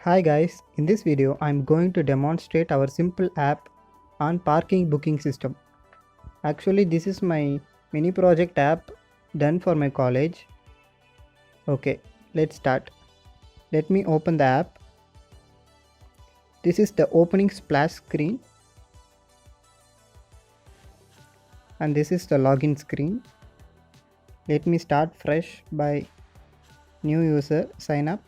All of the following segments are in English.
Hi guys, in this video I'm going to demonstrate our simple app on parking booking system. Actually this is my mini project app done for my college. Okay, let's start. Let me open the app. This is the opening splash screen and this is the login screen. Let me start fresh by new user sign up.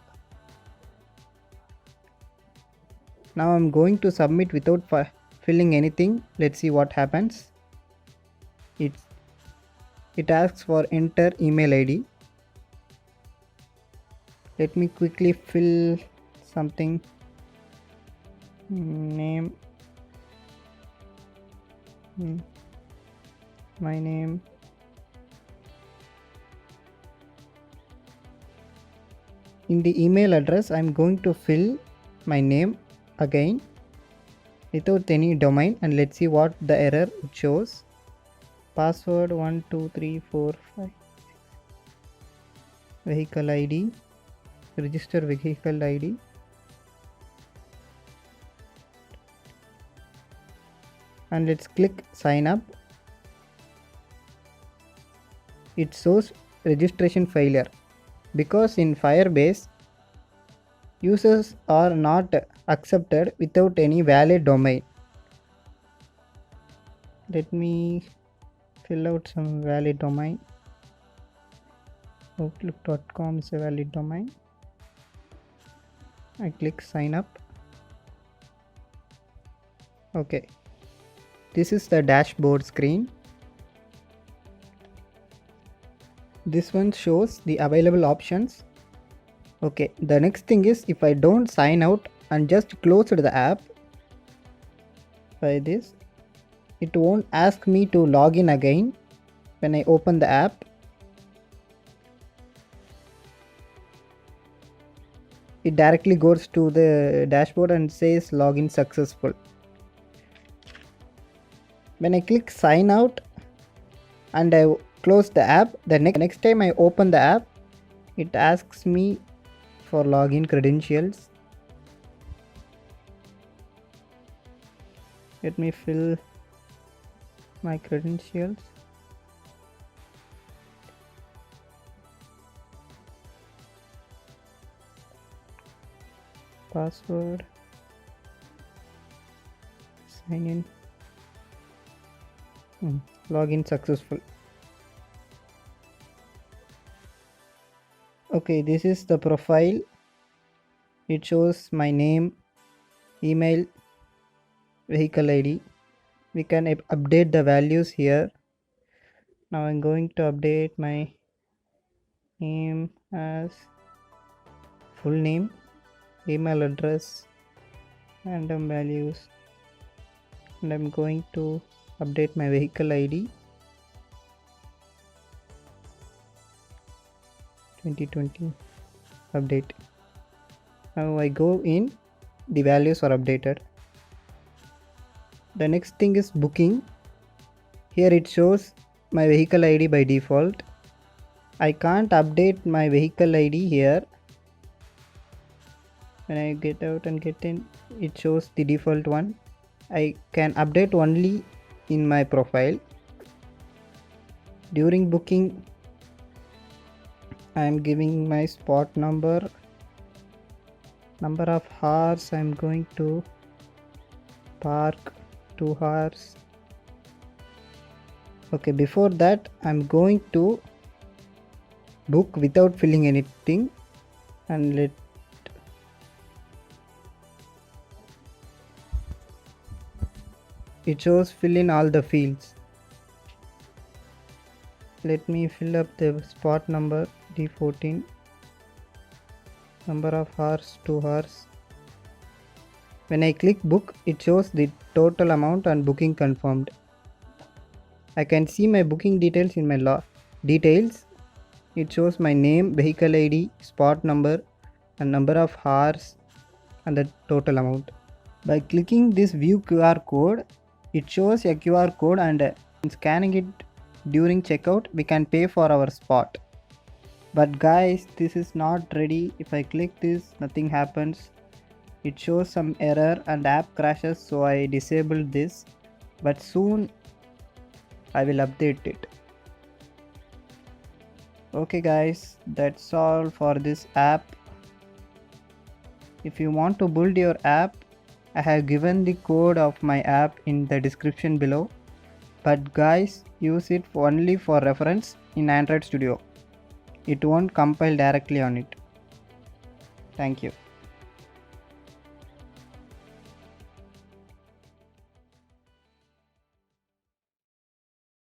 Now I'm going to submit without filling anything. Let's see what happens. It asks for enter email ID. Let me quickly fill something. Name, my name, in the email address I'm going to fill my name again without any domain, and let's see what the error it shows. Password 123456, vehicle ID, register vehicle ID. And let's click sign up. It shows registration failure because in Firebase users are not accepted without any valid domain. Let me fill out some valid domain. Outlook.com is a valid domain. I click sign up. Okay, this is the dashboard screen. This one shows the available options. Okay, the next thing is if I don't sign out and just close the app by this, it won't ask me to log in again. When I open the app, it directly goes to the dashboard and says login successful. When I click sign out and I close the app, the next time I open the app, it asks me for login credentials. Let me fill my credentials. Password, sign in, login successful. Okay, this is the profile. It shows my name, email, vehicle ID. We can update the values here. Now I'm going to update my name as full name, email address, random values, and I'm going to update my vehicle ID 2020 update. Now I go in, the values are updated. The next thing is booking. Here it shows my vehicle ID by default. I can't update my vehicle ID here. When I get out and get in, it shows the default one. I can update only in my profile. During booking, I am giving my spot number of hours I'm going to park, 2 hours. Okay, before that I'm going to book without filling anything, and it shows fill in all the fields. Let me fill up the spot number D14, number of hours 2 hours. When I click book, it shows the total amount and booking confirmed. I can see my booking details in my details. It shows my name, vehicle ID, spot number, and number of hours and the total amount. By clicking this view QR code, it shows a QR code, and scanning it during checkout we can pay for our spot. But guys, this is not ready. If I click this, nothing happens. it shows some error and app crashes, so I disabled this, but soon I will update it. Okay guys, that's all for this app. If you want to build your app, I have given the code of my app in the description below, but guys, use it only for reference in Android Studio. It won't compile directly on it. Thank you.